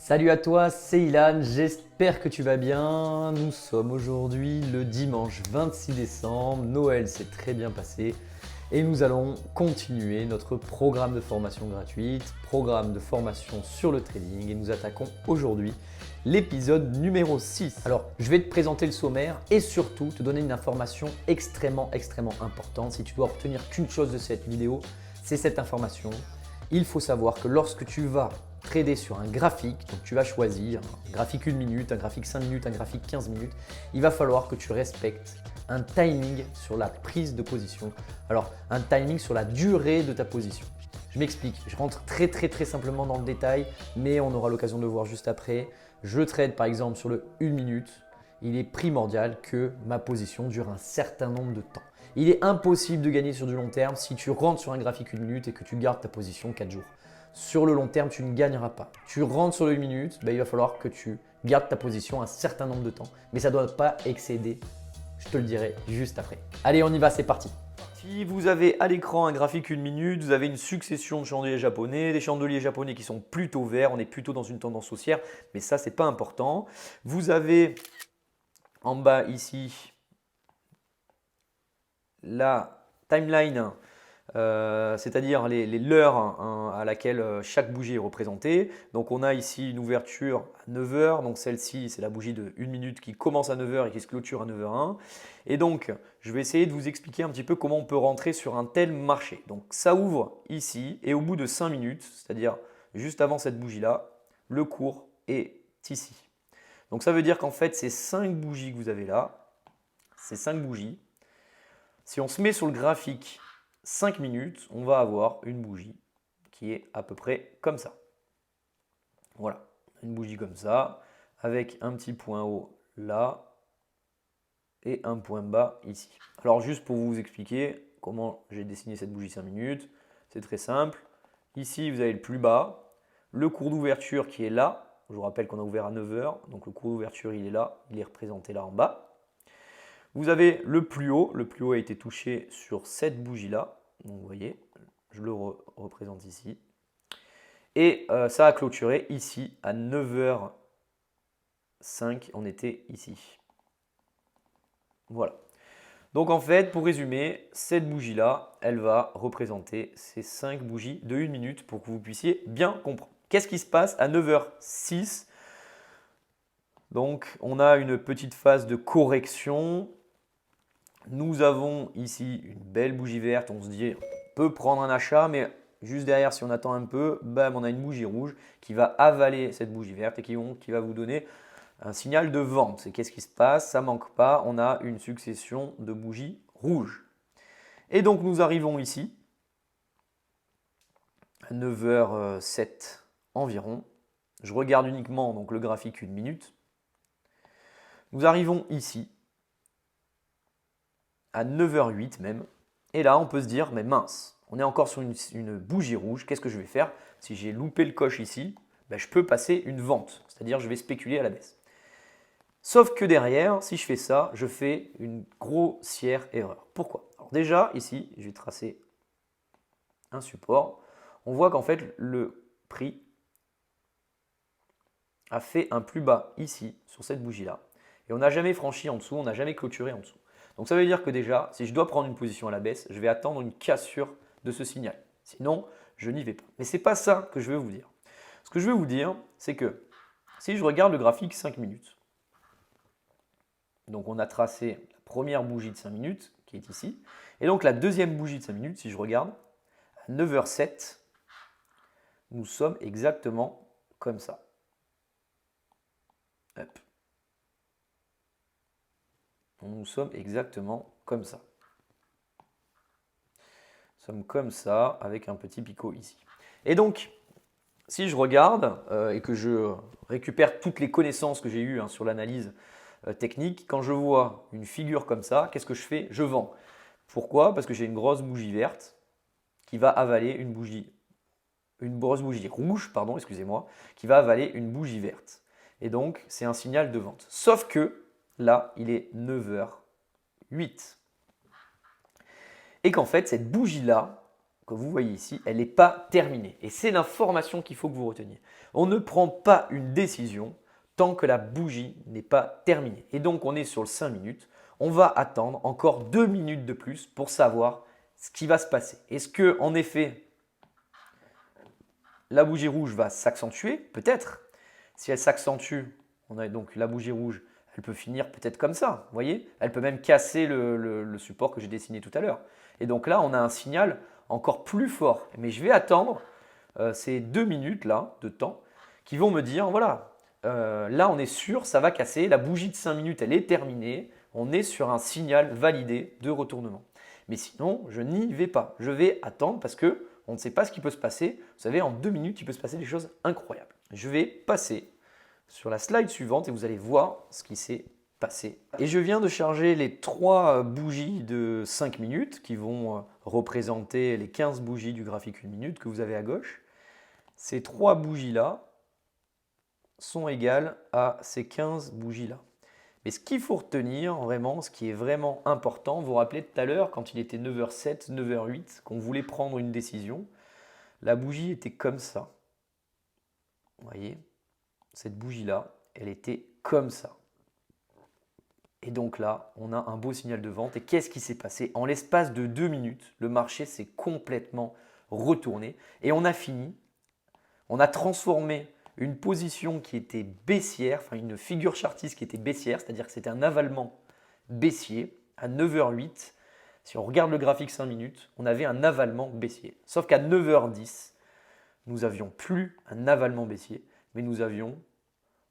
Salut à toi, c'est Ilan, j'espère que tu vas bien. Nous sommes aujourd'hui le dimanche 26 décembre, Noël s'est très bien passé et nous allons continuer notre programme de formation gratuite, programme de formation sur le trading et nous attaquons aujourd'hui l'épisode numéro 6. Alors, je vais te présenter le sommaire et surtout te donner une information extrêmement importante. Si tu dois obtenir qu'une chose de cette vidéo, c'est cette information. Il faut savoir que lorsque tu vas trader sur un graphique, donc tu vas choisir un graphique 1 minute, un graphique 5 minutes, un graphique 15 minutes, il va falloir que tu respectes un timing sur la prise de position. Alors, un timing sur la durée de ta position. Je m'explique, je rentre très simplement dans le détail, mais on aura l'occasion de le voir juste après. Je trade par exemple sur le 1 minute, il est primordial que ma position dure un certain nombre de temps. Il est impossible de gagner sur du long terme si tu rentres sur un graphique 1 minute et que tu gardes ta position 4 jours. Sur le long terme, tu ne gagneras pas. Tu rentres sur le 1 minute, il va falloir que tu gardes ta position un certain nombre de temps. Mais ça ne doit pas excéder, je te le dirai juste après. Allez, on y va, c'est parti. Si vous avez à l'écran un graphique 1 minute, vous avez une succession de chandeliers japonais, des chandeliers japonais qui sont plutôt verts, on est plutôt dans une tendance haussière, mais ça, ce n'est pas important. Vous avez en bas ici la timeline, c'est-à-dire l'heure à laquelle chaque bougie est représentée. Donc on a ici une ouverture à 9 heures, donc celle-ci c'est la bougie de 1 minute qui commence à 9 heures et qui se clôture à 9h01. Et donc je vais essayer de vous expliquer un petit peu comment on peut rentrer sur un tel marché. Donc ça ouvre ici et au bout de 5 minutes, c'est-à-dire juste avant cette bougie-là, le cours est ici. Donc ça veut dire qu'en fait ces 5 bougies que vous avez là, ces 5 bougies, si on se met sur le graphique 5 minutes, on va avoir une bougie qui est à peu près comme ça. Voilà, une bougie comme ça, avec un petit point haut là et un point bas ici. Alors juste pour vous expliquer comment j'ai dessiné cette bougie 5 minutes, c'est très simple. Ici, vous avez le plus bas, le cours d'ouverture qui est là. Je vous rappelle qu'on a ouvert à 9 heures, donc le cours d'ouverture il est là, il est représenté là en bas. Vous avez le plus haut a été touché sur cette bougie-là. Donc vous voyez, je le représente ici. Et ça a clôturé ici à 9h05, on était ici. Voilà. Donc en fait, pour résumer, cette bougie-là, elle va représenter ces 5 bougies de 1 minute pour que vous puissiez bien comprendre. Qu'est-ce qui se passe à 9h06? Donc on a une petite phase de correction. Nous avons ici une belle bougie verte, on se dit on peut prendre un achat, mais juste derrière si on attend un peu, bam, on a une bougie rouge qui va avaler cette bougie verte et qui va vous donner un signal de vente. Et qu'est-ce qui se passe? Ça ne manque pas, on a une succession de bougies rouges. Et donc nous arrivons ici à 9h07 environ. Je regarde uniquement donc, le graphique 1 minute. Nous arrivons ici à 9h08 même. Et là, on peut se dire, mais mince, on est encore sur une bougie rouge. Qu'est-ce que je vais faire? Si j'ai loupé le coche ici, ben, je peux passer une vente. C'est-à-dire, je vais spéculer à la baisse. Sauf que derrière, si je fais ça, je fais une grossière erreur. Pourquoi? Alors déjà, ici, je vais tracer un support. On voit qu'en fait, le prix a fait un plus bas ici, sur cette bougie-là. Et on n'a jamais franchi en dessous, on n'a jamais clôturé en dessous. Donc ça veut dire que déjà, si je dois prendre une position à la baisse, je vais attendre une cassure de ce signal. Sinon, je n'y vais pas. Mais ce n'est pas ça que je veux vous dire. Ce que je veux vous dire, c'est que si je regarde le graphique 5 minutes, donc on a tracé la première bougie de 5 minutes qui est ici, et donc la deuxième bougie de 5 minutes, si je regarde, à 9h07, nous sommes exactement comme ça. Hop. Nous sommes exactement comme ça. Nous sommes comme ça avec un petit picot ici. Et donc, si je regarde et que je récupère toutes les connaissances que j'ai eues sur l'analyse technique, quand je vois une figure comme ça, qu'est-ce que je fais? Je vends. Pourquoi? Parce que j'ai une grosse bougie verte qui va avaler une grosse bougie rouge, pardon, excusez-moi, qui va avaler une bougie verte. Et donc, c'est un signal de vente. Sauf que là, il est 9h08. Et qu'en fait, cette bougie-là, que vous voyez ici, elle n'est pas terminée. Et c'est l'information qu'il faut que vous reteniez. On ne prend pas une décision tant que la bougie n'est pas terminée. Et donc, on est sur le 5 minutes. On va attendre encore 2 minutes de plus pour savoir ce qui va se passer. Est-ce que, en effet, la bougie rouge va s'accentuer? Peut-être. Si elle s'accentue, on a donc la bougie rouge, elle peut finir peut-être comme ça. Vous voyez? Elle peut même casser le support que j'ai dessiné tout à l'heure. Et donc là, on a un signal encore plus fort. Mais je vais attendre ces 2 minutes là de temps qui vont me dire, voilà, là on est sûr, ça va casser. La bougie de 5 minutes, elle est terminée. On est sur un signal validé de retournement. Mais sinon, je n'y vais pas. Je vais attendre parce que on ne sait pas ce qui peut se passer. Vous savez, en 2 minutes, il peut se passer des choses incroyables. Je vais passer sur la slide suivante et vous allez voir ce qui s'est passé. Et je viens de charger les 3 bougies de 5 minutes qui vont représenter les 15 bougies du graphique 1 minute que vous avez à gauche. Ces 3 bougies-là sont égales à ces 15 bougies-là. Mais ce qu'il faut retenir vraiment, ce qui est vraiment important, vous vous rappelez tout à l'heure quand il était 9h07, 9h08, qu'on voulait prendre une décision, la bougie était comme ça. Vous voyez, cette bougie-là, elle était comme ça. Et donc là, on a un beau signal de vente. Et qu'est-ce qui s'est passé? En l'espace de 2 minutes, le marché s'est complètement retourné. Et on a fini, on a transformé une position qui était baissière, enfin une figure chartiste qui était baissière, c'est-à-dire que c'était un avalement baissier à 9h08. Si on regarde le graphique 5 minutes, on avait un avalement baissier. Sauf qu'à 9h10, nous n'avions plus un avalement baissier, mais nous avions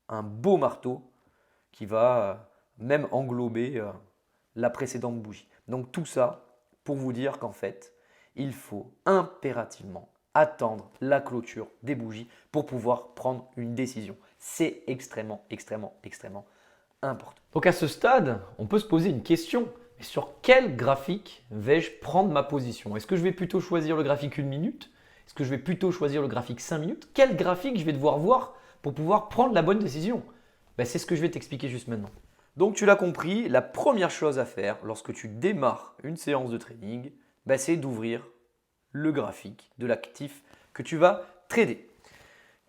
un beau marteau qui va même englober la précédente bougie. Donc tout ça pour vous dire qu'en fait, il faut impérativement attendre la clôture des bougies pour pouvoir prendre une décision. C'est extrêmement, extrêmement, extrêmement important. Donc à ce stade, on peut se poser une question. Mais sur quel graphique vais-je prendre ma position? Est-ce que je vais plutôt choisir le graphique 1 minute? Est-ce que je vais plutôt choisir le graphique 5 minutes? Quel graphique je vais devoir voir pour pouvoir prendre la bonne décision? C'est ce que je vais t'expliquer juste maintenant. Donc tu l'as compris, la première chose à faire lorsque tu démarres une séance de trading, c'est d'ouvrir le graphique de l'actif que tu vas trader.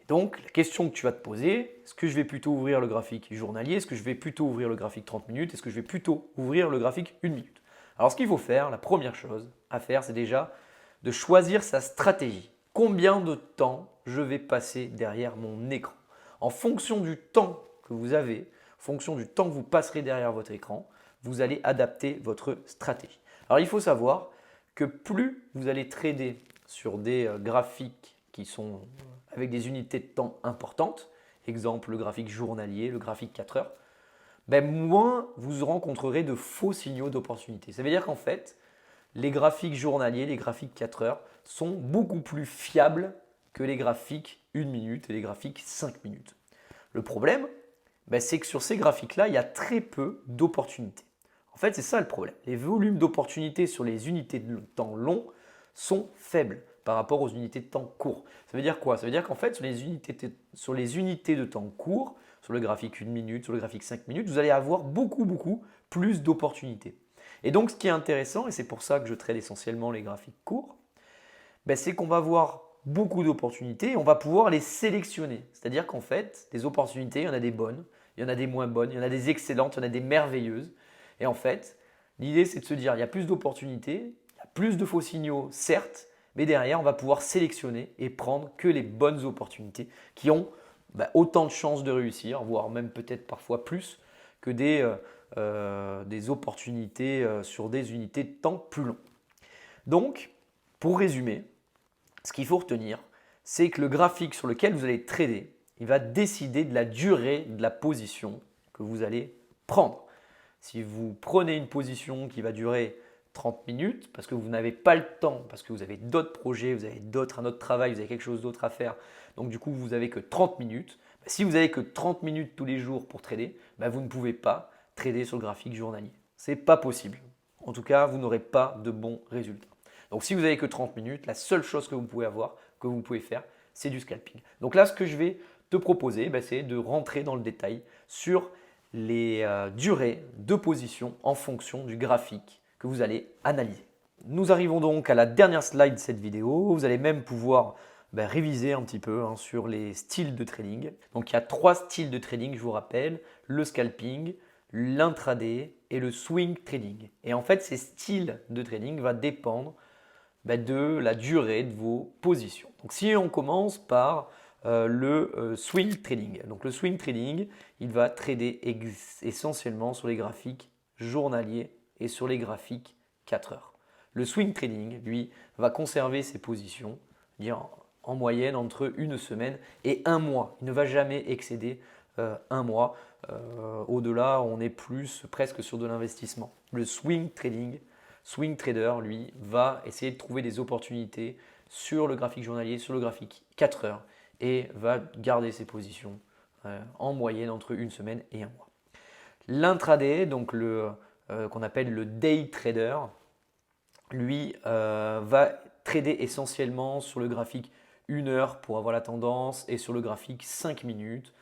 Et donc la question que tu vas te poser, est-ce que je vais plutôt ouvrir le graphique journalier? Est-ce que je vais plutôt ouvrir le graphique 30 minutes? Est-ce que je vais plutôt ouvrir le graphique 1 minute? Alors ce qu'il faut faire, la première chose à faire, c'est déjà de choisir sa stratégie. Combien de temps je vais passer derrière mon écran? En fonction du temps que vous avez, en fonction du temps que vous passerez derrière votre écran, vous allez adapter votre stratégie. Alors il faut savoir que plus vous allez trader sur des graphiques qui sont avec des unités de temps importantes, exemple le graphique journalier, le graphique 4 heures, moins vous rencontrerez de faux signaux d'opportunité. Ça veut dire qu'en fait, les graphiques journaliers, les graphiques 4 heures sont beaucoup plus fiables que les graphiques 1 minute et les graphiques 5 minutes. Le problème, c'est que sur ces graphiques-là, il y a très peu d'opportunités. En fait, c'est ça le problème. Les volumes d'opportunités sur les unités de temps long sont faibles par rapport aux unités de temps courts. Ça veut dire quoi? Ça veut dire qu'en fait, sur les unités de temps courts, sur le graphique 1 minute, sur le graphique 5 minutes, vous allez avoir beaucoup plus d'opportunités. Et donc, ce qui est intéressant, et c'est pour ça que je trade essentiellement les graphiques courts, c'est qu'on va avoir beaucoup d'opportunités et on va pouvoir les sélectionner. C'est-à-dire qu'en fait, des opportunités, il y en a des bonnes, il y en a des moins bonnes, il y en a des excellentes, il y en a des merveilleuses. Et en fait, l'idée, c'est de se dire, il y a plus d'opportunités, il y a plus de faux signaux, certes, mais derrière, on va pouvoir sélectionner et prendre que les bonnes opportunités qui ont autant de chances de réussir, voire même peut-être parfois plus que des opportunités sur des unités de temps plus longs. Donc, pour résumer, ce qu'il faut retenir, c'est que le graphique sur lequel vous allez trader, il va décider de la durée de la position que vous allez prendre. Si vous prenez une position qui va durer 30 minutes parce que vous n'avez pas le temps, parce que vous avez d'autres projets, vous avez un autre travail, vous avez quelque chose d'autre à faire, donc du coup vous n'avez que 30 minutes. Si vous n'avez que 30 minutes tous les jours pour trader, vous ne pouvez pas trader sur le graphique journalier. Ce n'est pas possible. En tout cas, vous n'aurez pas de bons résultats. Donc si vous n'avez que 30 minutes, la seule chose que vous pouvez faire, c'est du scalping. Donc là, ce que je vais te proposer, c'est de rentrer dans le détail sur les durées de position en fonction du graphique que vous allez analyser. Nous arrivons donc à la dernière slide de cette vidéo. Vous allez même pouvoir réviser un petit peu sur les styles de trading. Donc il y a 3 styles de trading, je vous rappelle, le scalping, l'intraday et le swing trading. Et en fait, ces styles de trading vont dépendre de la durée de vos positions. Donc si on commence par le swing trading. Donc le swing trading, il va trader essentiellement sur les graphiques journaliers et sur les graphiques 4 heures. Le swing trading, lui, va conserver ses positions, dire en moyenne entre une semaine et un mois. Il ne va jamais excéder un mois. Au-delà, on est plus presque sur de l'investissement. Le swing trading, swing trader, lui, va essayer de trouver des opportunités sur le graphique journalier, sur le graphique 4 heures et va garder ses positions en moyenne entre une semaine et un mois. L'intraday, donc qu'on appelle le day trader, lui va trader essentiellement sur le graphique 1 heure pour avoir la tendance et sur le graphique 5 minutes.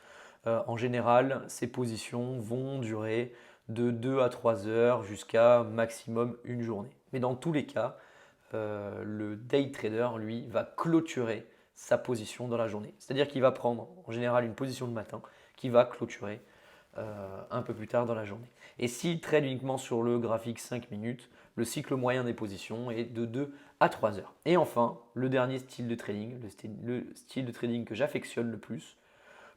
En général, ces positions vont durer de 2 à 3 heures jusqu'à maximum une journée. Mais dans tous les cas, le day trader, lui, va clôturer sa position dans la journée. C'est-à-dire qu'il va prendre en général une position le matin qui va clôturer un peu plus tard dans la journée. Et s'il trade uniquement sur le graphique 5 minutes, le cycle moyen des positions est de 2 à 3 heures. Et enfin, le dernier style de trading, le style de trading que j'affectionne le plus.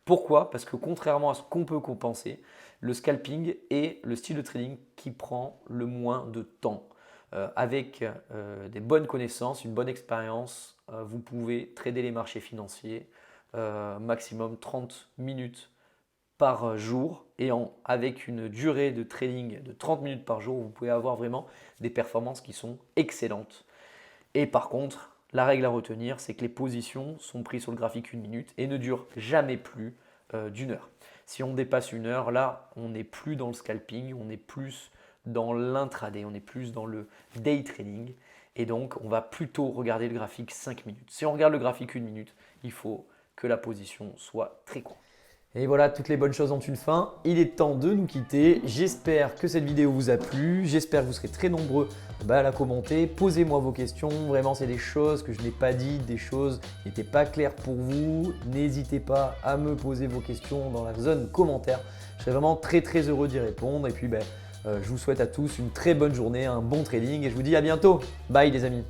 Pourquoi? Parce que contrairement à ce qu'on peut penser, le scalping est le style de trading qui prend le moins de temps. Avec des bonnes connaissances, une bonne expérience, vous pouvez trader les marchés financiers maximum 30 minutes par jour et avec une durée de trading de 30 minutes par jour, vous pouvez avoir vraiment des performances qui sont excellentes. Et par contre, la règle à retenir, c'est que les positions sont prises sur le graphique 1 minute et ne durent jamais plus d'une heure. Si on dépasse une heure, là, on n'est plus dans le scalping, on est plus dans l'intraday, on est plus dans le day trading. Et donc, on va plutôt regarder le graphique 5 minutes. Si on regarde le graphique 1 minute, il faut que la position soit très courte. Et voilà, toutes les bonnes choses ont une fin. Il est temps de nous quitter. J'espère que cette vidéo vous a plu. J'espère que vous serez très nombreux à la commenter. Posez-moi vos questions. Vraiment, c'est des choses que je n'ai pas dites, des choses qui n'étaient pas claires pour vous. N'hésitez pas à me poser vos questions dans la zone commentaire. Je serai vraiment très heureux d'y répondre. Et puis, je vous souhaite à tous une très bonne journée, un bon trading et je vous dis à bientôt. Bye les amis.